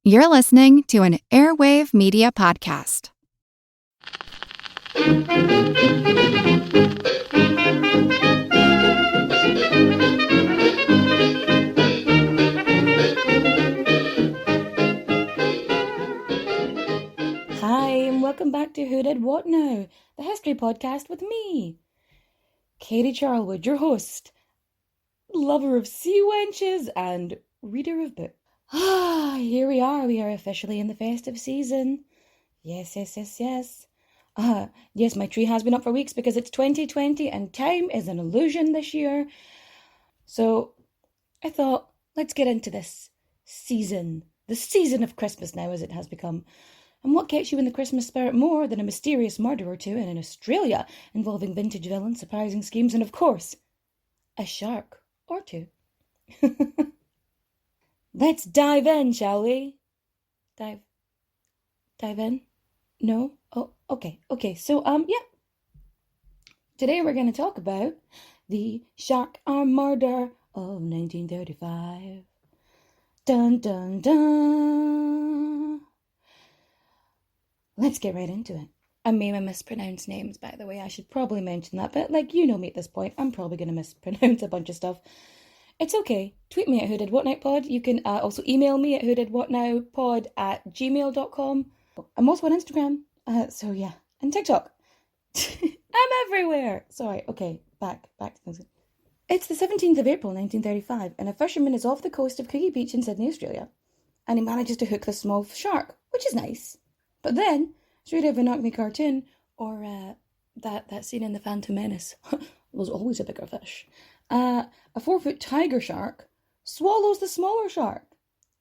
You're listening to an Airwave Media Podcast. Hi, and welcome back to Who Did What Now, the history podcast with me, Katie Charlwood, your host, lover of sea wenches and reader of books. Here we are officially in the festive season. Yes. Yes, my tree has been up for weeks because it's 2020 and time is an illusion this year. So I thought, let's get into this season, the season of Christmas now as it has become. And what gets you in the Christmas spirit more than a mysterious murder or two in Australia involving vintage villains, surprising schemes, and of course, a shark or two. Let's dive in, shall we? Dive in? No? Oh, okay. So, yeah. Today we're going to talk about the shark arm murder of 1935. Dun, dun, dun. Let's get right into it. I may mispronounce names, by the way. I should probably mention that, but me at this point, I'm probably going to mispronounce a bunch of stuff. It's okay. Tweet me at whodidwhatnowpod. You can also email me at whodidwhatnowpod@gmail.com. I'm also on Instagram, so yeah, and TikTok. I'm everywhere. Sorry, okay, back to things. It's the 17th of April, 1935, and a fisherman is off the coast of Coogee Beach in Sydney, Australia, and he manages to hook this small shark, which is nice. But then, straight out of a Knock Me cartoon, or that scene in The Phantom Menace, was always a bigger fish, a 4-foot tiger shark swallows the smaller shark.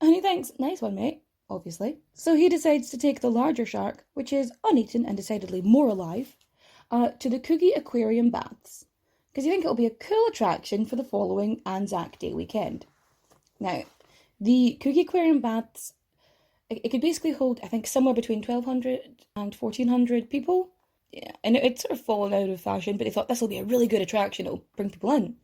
And he thinks, nice one, mate, obviously. So he decides to take the larger shark, which is uneaten and decidedly more alive, to the Coogee Aquarium Baths, because you think it'll be a cool attraction for the following Anzac Day weekend. Now, the Coogee Aquarium Baths, it could basically hold, I think, somewhere between 1,200 and 1,400 people. Yeah, and it's sort of fallen out of fashion, but they thought this will be a really good attraction, it'll bring people in.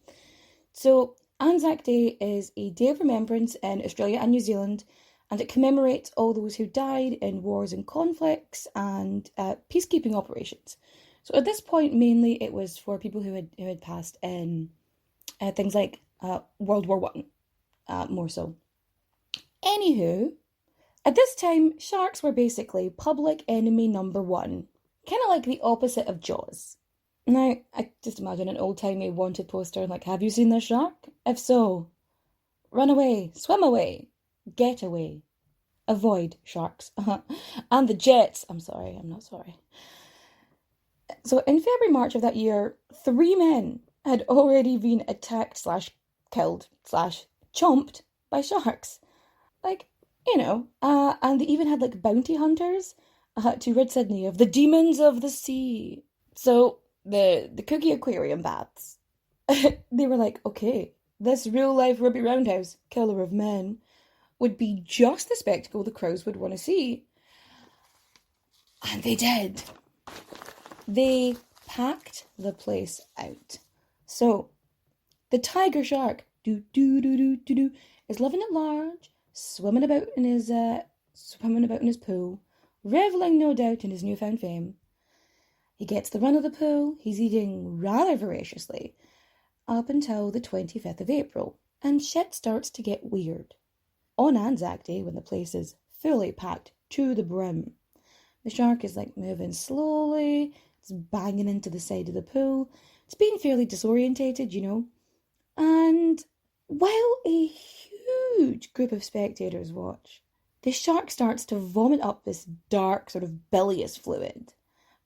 So, Anzac Day is a day of remembrance in Australia and New Zealand, and it commemorates all those who died in wars and conflicts and peacekeeping operations. So at this point, mainly it was for people who had passed in things like World War I, more so. Anywho, at this time, sharks were basically public enemy number one, kind of like the opposite of Jaws. Now, I just imagine an old-timey wanted poster like, have you seen this shark? If so, run away, swim away, get away, avoid sharks, and the jets. I'm not sorry. So in February-March of that year, 3 men had already been attacked / killed / chomped by sharks. And they even had bounty hunters to rid Sydney of the demons of the sea. So the Coogee Aquarium Baths, they were like, okay, this real-life Ruby Roundhouse, killer of men, would be just the spectacle the crowds would want to see. And they did. They packed the place out. So, the tiger shark, is living at large, swimming about in his pool, reveling no doubt in his newfound fame. He gets the run of the pool, he's eating rather voraciously, up until the 25th of April, and shit starts to get weird. On Anzac Day, when the place is fully packed to the brim, the shark is moving slowly, it's banging into the side of the pool, it's being fairly disorientated, and while a huge group of spectators watch, the shark starts to vomit up this dark, sort of bilious fluid.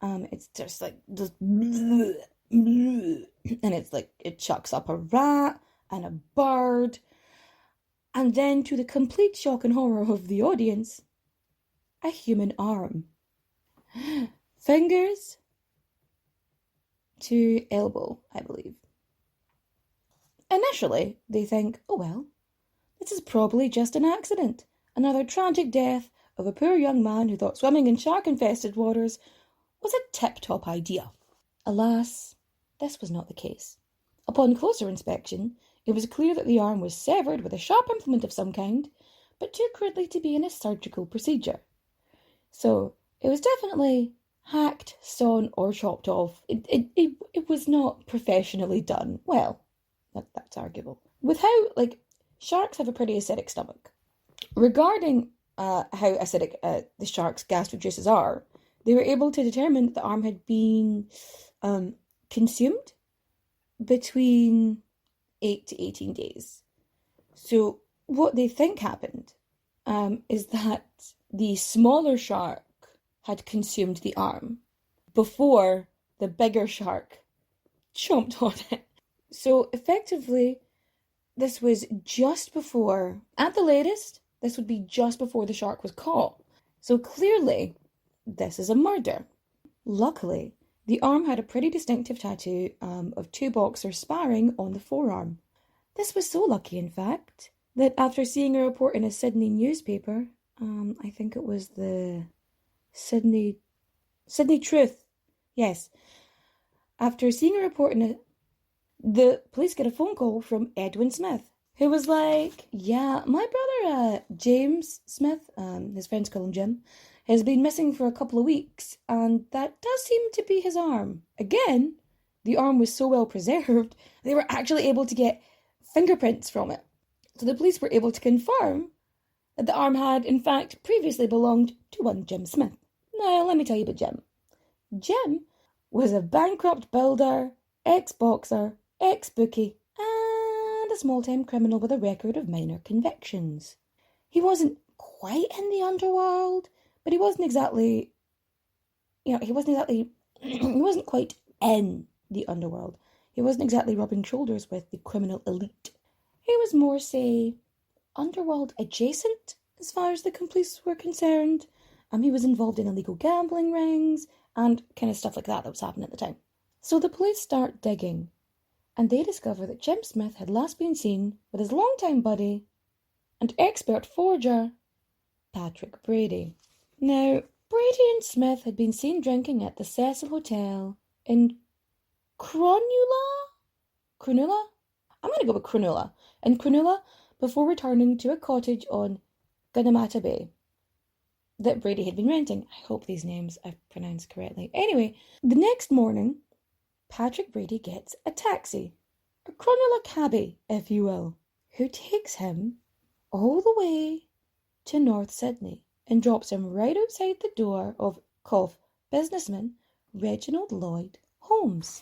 It's just this and it's it chucks up a rat and a bird, and then to the complete shock and horror of the audience, a human arm. Fingers to elbow, I believe. Initially, they think, oh well, this is probably just an accident, another tragic death of a poor young man who thought swimming in shark-infested waters was a tip-top idea. Alas, this was not the case. Upon closer inspection, it was clear that the arm was severed with a sharp implement of some kind, but too crudely to be in a surgical procedure. So it was definitely hacked, sawn, or chopped off. It was not professionally done. Well, that's arguable. With how, sharks have a pretty acidic stomach. Regarding how acidic the shark's gastric juices are, they were able to determine that the arm had been consumed between 8 to 18 days. So what they think happened is that the smaller shark had consumed the arm before the bigger shark chomped on it. So effectively, this was just before, at the latest, this would be just before the shark was caught. So clearly, this is a murder. Luckily, the arm had a pretty distinctive tattoo of two boxers sparring on the forearm. This was so lucky, in fact, that after seeing a report in a Sydney newspaper, I think it was the Sydney Truth, yes. After seeing a report the police get a phone call from Edwin Smith, who was like, yeah, my brother James Smith, his friends call him Jim, has been missing for a couple of weeks, and that does seem to be his arm. Again, the arm was so well preserved, they were actually able to get fingerprints from it. So the police were able to confirm that the arm had, in fact, previously belonged to one Jim Smith. Now, let me tell you about Jim. Jim was a bankrupt builder, ex-boxer, ex-bookie, and a small-time criminal with a record of minor convictions. He wasn't quite in the underworld, but he wasn't exactly, he wasn't quite in the underworld. He wasn't exactly rubbing shoulders with the criminal elite. He was more, say, underworld adjacent as far as the police were concerned. He was involved in illegal gambling rings and kind of stuff like that was happening at the time. So the police start digging, and they discover that Jim Smith had last been seen with his longtime buddy and expert forger, Patrick Brady. Now, Brady and Smith had been seen drinking at the Cecil Hotel in Cronulla? I'm going to go with Cronulla. In Cronulla, before returning to a cottage on Gunnamatta Bay that Brady had been renting. I hope these names I've pronounced correctly. Anyway, the next morning, Patrick Brady gets a taxi, a Cronulla cabbie, if you will, who takes him all the way to North Sydney and drops him right outside the door of businessman Reginald Lloyd Holmes.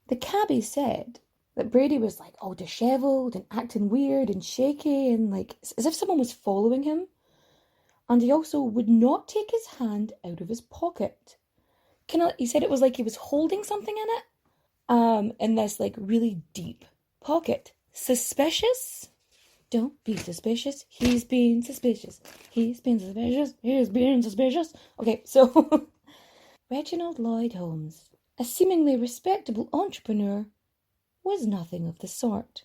The cabbie said that Brady was all dishevelled and acting weird and shaky and as if someone was following him. And he also would not take his hand out of his pocket. He said it was like he was holding something in it. In this really deep pocket. Suspicious? Don't be suspicious. He's being suspicious. He's being suspicious. He's being suspicious. Okay, so Reginald Lloyd Holmes, a seemingly respectable entrepreneur, was nothing of the sort.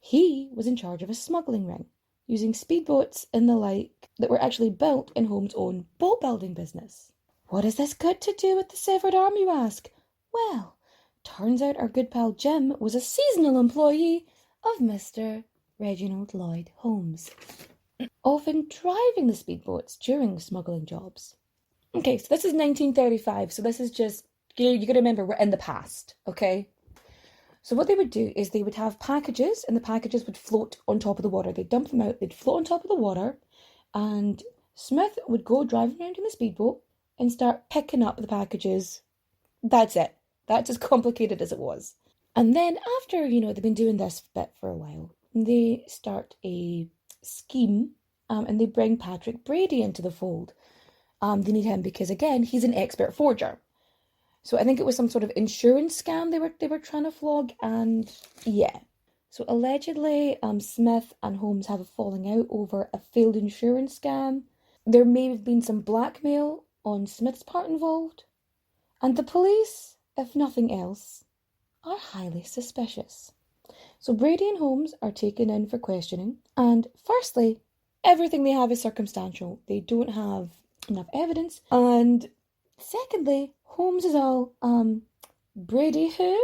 He was in charge of a smuggling ring, using speedboats and the like that were actually built in Holmes' own boat building business. What has this got to do with the severed arm, you ask? Well, turns out our good pal Jim was a seasonal employee of Mr. Reginald Lloyd Holmes, often driving the speedboats during smuggling jobs. Okay, so this is 1935, so this is just, you got to remember, we're in the past, okay? So what they would do is they would have packages, and the packages would float on top of the water. They'd dump them out, they'd float on top of the water, and Smith would go driving around in the speedboat and start picking up the packages. That's it. That's as complicated as it was. And then after, they've been doing this bit for a while, they start a scheme, and they bring Patrick Brady into the fold. They need him because, again, he's an expert forger. So I think it was some sort of insurance scam they were trying to flog, and yeah. So allegedly, Smith and Holmes have a falling out over a failed insurance scam. There may have been some blackmail on Smith's part involved. And the police, if nothing else, are highly suspicious. So Brady and Holmes are taken in for questioning, and firstly, everything they have is circumstantial. They don't have enough evidence, and secondly, Holmes is all, Brady who?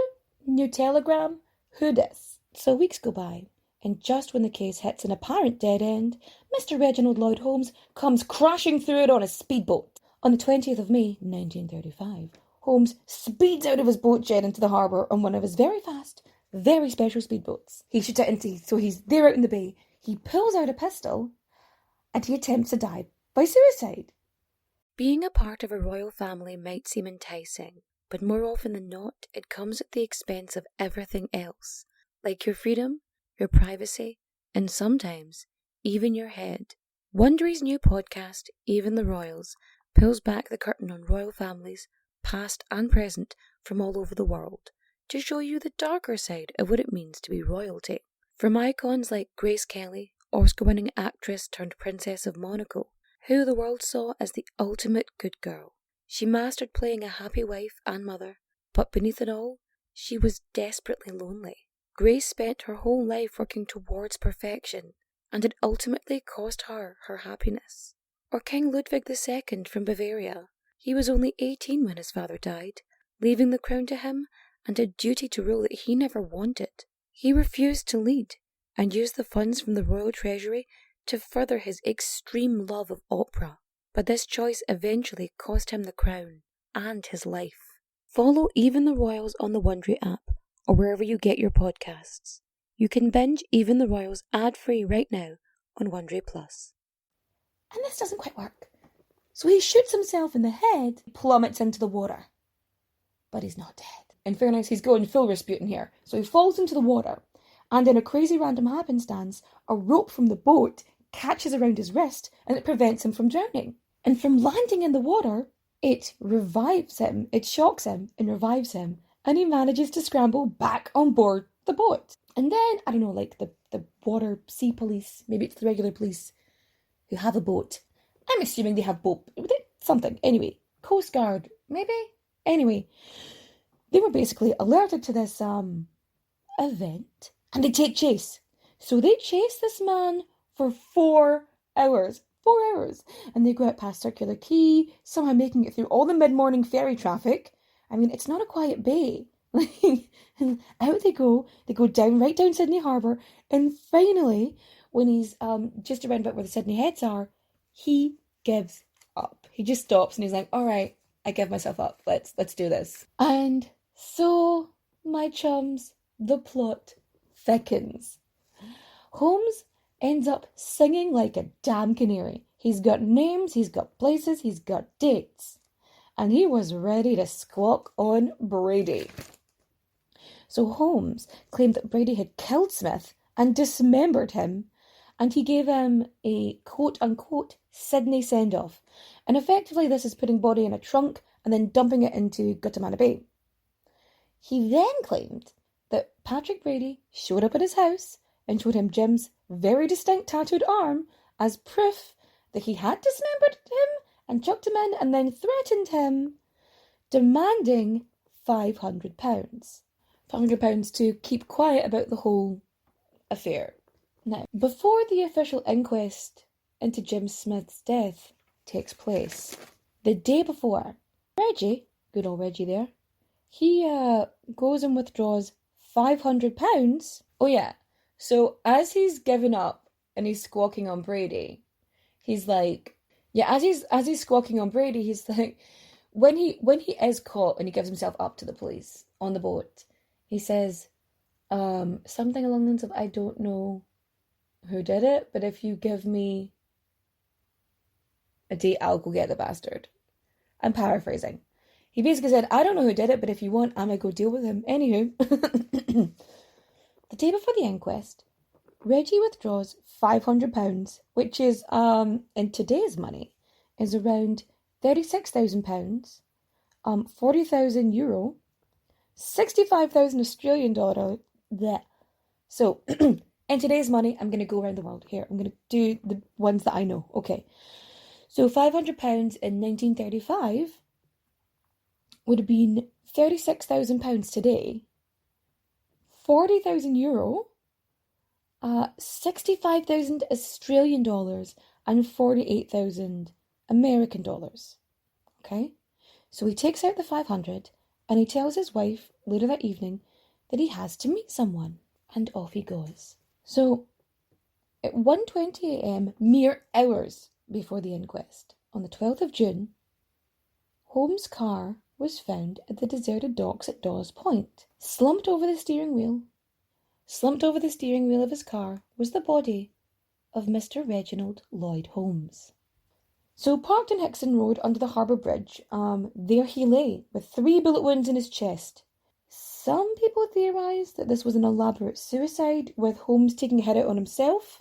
New telegram? Who dis? So weeks go by, And just when the case hits an apparent dead end, Mr. Reginald Lloyd Holmes comes crashing through it on a speedboat. On the 20th of May, 1935, Holmes speeds out of his boat shed into the harbour on one of his very fast, very special speedboats. He shoots it into, so he's there out in the bay. He pulls out a pistol and he attempts to die by suicide. Being a part of a royal family might seem enticing, but more often than not, it comes at the expense of everything else, like your freedom, your privacy, and sometimes even your head. Wondery's new podcast, Even the Royals, pulls back the curtain on royal families, past and present, from all over the world, to show you the darker side of what it means to be royalty. From icons like Grace Kelly, Oscar-winning actress turned Princess of Monaco, who the world saw as the ultimate good girl. She mastered playing a happy wife and mother, but beneath it all, she was desperately lonely. Grace spent her whole life working towards perfection, and it ultimately cost her her happiness. Or King Ludwig II from Bavaria. He was only 18 when his father died, leaving the crown to him and a duty to rule that he never wanted. He refused to lead, and used the funds from the royal treasury to further his extreme love of opera. But this choice eventually cost him the crown and his life. Follow Even the Royals on the Wondery app, or wherever you get your podcasts. You can binge Even the Royals ad-free right now on Wondery Plus. And this doesn't quite work. So he shoots himself in the head, plummets into the water. But he's not dead. In fairness, he's going full Rasputin here. So he falls into the water, and in a crazy random happenstance, a rope from the boat catches around his wrist and it prevents him from drowning. And from landing in the water, it revives him, it shocks him and revives him, and he manages to scramble back on board the boat. And then, I don't know, like the water sea police, maybe it's the regular police who have a boat. I'm assuming they have boat, something. Anyway, Coast Guard, maybe? Anyway, they were basically alerted to this event, and they take chase. So they chase this man for 4 hours. 4 hours. And they go out past Circular Quay, somehow making it through all the mid-morning ferry traffic. I mean, it's not a quiet bay. And out they go down, right down Sydney Harbour, and finally, when he's just around about where the Sydney Heads are, he gives up. He just stops and he's like, all right, I give myself up. Let's do this. And so, my chums, the plot thickens. Holmes ends up singing like a damn canary. He's got names, he's got places, he's got dates. And he was ready to squawk on Brady. So Holmes claimed that Brady had killed Smith and dismembered him, and he gave him a quote-unquote Sydney send-off. And effectively this is putting body in a trunk and then dumping it into Guatemala Bay. He then claimed that Patrick Brady showed up at his house and showed him Jim's very distinct tattooed arm as proof that he had dismembered him and chucked him in, and then threatened him, demanding £500. £500 to keep quiet about the whole affair. Now, before the official inquest into Jim Smith's death takes place, the day before, Reggie, good old Reggie there, he goes and withdraws £500. Oh yeah, so as he's given up and he's squawking on Brady, he's like, yeah, as he's squawking on Brady, he's like, when he is caught and he gives himself up to the police on the boat, he says something along the lines of, I don't know who did it, but if you give me a date, I'll go get the bastard. I'm paraphrasing. He basically said, I don't know who did it, but if you want, I'm going to go deal with him. Anywho, the day before the inquest, Reggie withdraws £500, which is, in today's money, is around £36,000, 40,000 euro, 65,000 Australian dollar. Bleh. So, in today's money, I'm going to go around the world. Here, I'm going to do the ones that I know. Okay. So, £500 in 1935 would have been £36,000 today, 40,000 euro, 65,000 Australian dollars, and 48,000 American dollars. Okay? So he takes out the 500 and he tells his wife later that evening that he has to meet someone, and off he goes. So, at 1:20 a.m., mere hours before the inquest, on the 12th of June, Holmes' car was found at the deserted docks at Dawes Point. Slumped over the steering wheel of his car was the body of Mr. Reginald Lloyd Holmes. So, parked in Hickson Road under the harbour bridge, there he lay with 3 bullet wounds in his chest. Some people theorise that this was an elaborate suicide, with Holmes taking a hit out on himself.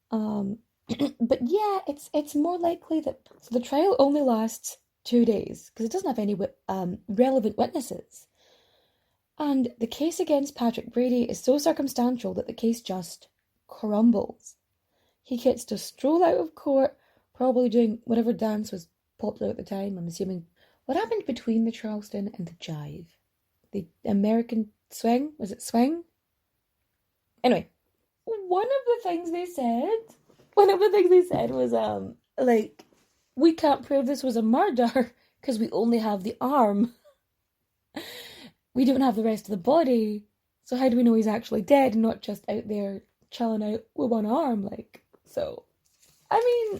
But yeah, it's more likely that the trial only lasts 2 days because it doesn't have any relevant witnesses. And the case against Patrick Brady is so circumstantial that the case just crumbles. He gets to stroll out of court, probably doing whatever dance was popular at the time, I'm assuming. What happened between the Charleston and the jive? The American swing? Was it swing? Anyway, one of the things they said was, like, we can't prove this was a murder because we only have the arm. We don't have the rest of the body. So how do we know he's actually dead and not just out there chilling out with one arm? Like, so, I mean,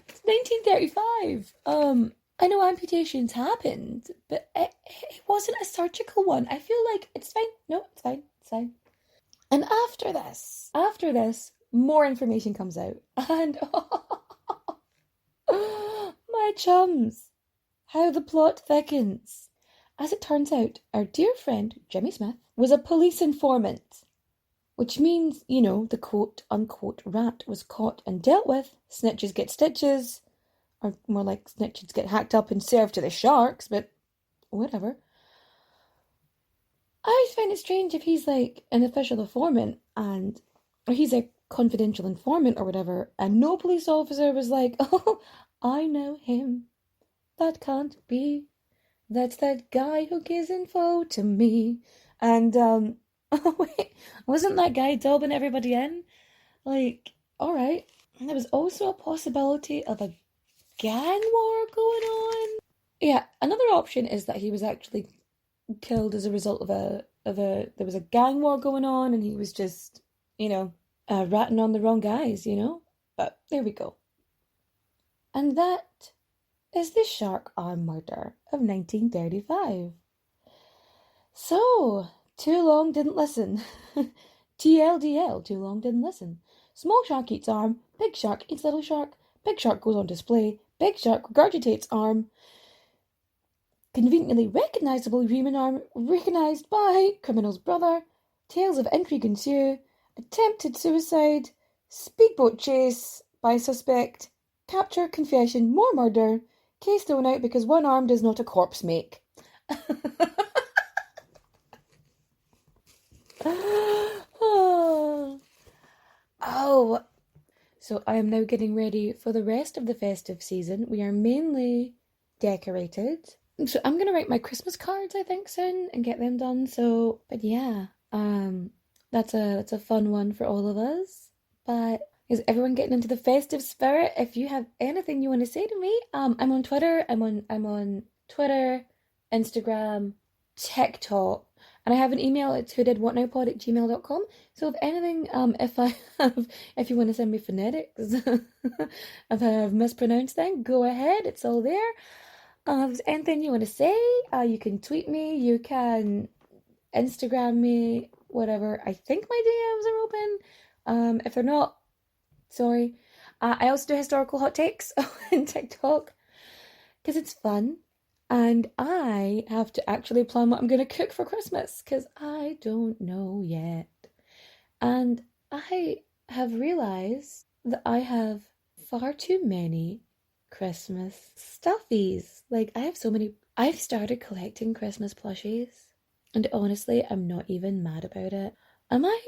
it's 1935. I know amputations happened, but it wasn't a surgical one. I feel like it's fine. No, it's fine. And after this, more information comes out. And my chums, how the plot thickens. As it turns out, our dear friend, Jimmy Smith, was a police informant. Which means, the quote-unquote rat was caught and dealt with. Snitches get stitches. Or more like snitches get hacked up and served to the sharks, but whatever. I find it strange if he's like an official informant or he's a confidential informant or whatever, and no police officer was like, oh, I know him. That can't be. That's that guy who gives info to me. And, oh wait, wasn't that guy dobbing everybody in? Like, alright. And there was also a possibility of a gang war going on. Yeah, another option is that he was actually killed as a result of there was a gang war going on and he was just, ratting on the wrong guys, But there we go. And that is the shark arm murder of 1935. So, too long didn't listen. TLDL, too long didn't listen. Small shark eats arm, big shark eats little shark, big shark goes on display, big shark regurgitates arm. Conveniently recognisable human arm recognised by criminal's brother. Tales of intrigue ensue. Attempted suicide. Speedboat chase by suspect. Capture, confession, more murder. Case thrown out because one arm does not a corpse make. Oh, so I am now getting ready for the rest of the festive season. We are mainly decorated. So I'm gonna write my Christmas cards, I think, soon and get them done. So, but yeah, that's a fun one for all of us. But is everyone getting into the festive spirit? If you have anything you want to say to me, I'm on Twitter. I'm on Twitter, Instagram, TikTok, and I have an email. It's whodidwhatnowpod@gmail.com. So if anything, if you want to send me phonetics, if I have mispronounced things, go ahead. It's all there. If there's anything you want to say, you can tweet me, you can Instagram me, whatever. I think my DMs are open. If they're not, sorry. I also do historical hot takes on TikTok because it's fun. And I have to actually plan what I'm going to cook for Christmas because I don't know yet. And I have realised that I have far too many Christmas stuffies. Like, I have so many. I've started collecting Christmas plushies. And honestly, I'm not even mad about it. Am I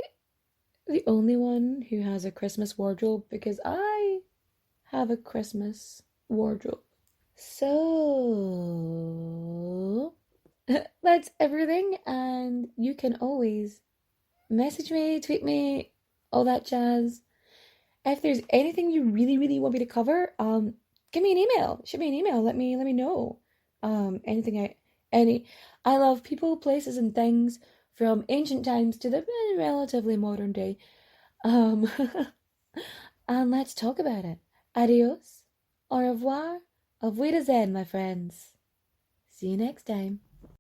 the only one who has a Christmas wardrobe? Because I have a Christmas wardrobe. So, that's everything. And you can always message me, tweet me, all that jazz. If there's anything you really, really want me to cover, give me an email. Shoot me an email. Let me know. I love people, places, and things from ancient times to the relatively modern day. Um, and let's talk about it. Adios, au revoir, auf Wiedersehen, my friends. See you next time.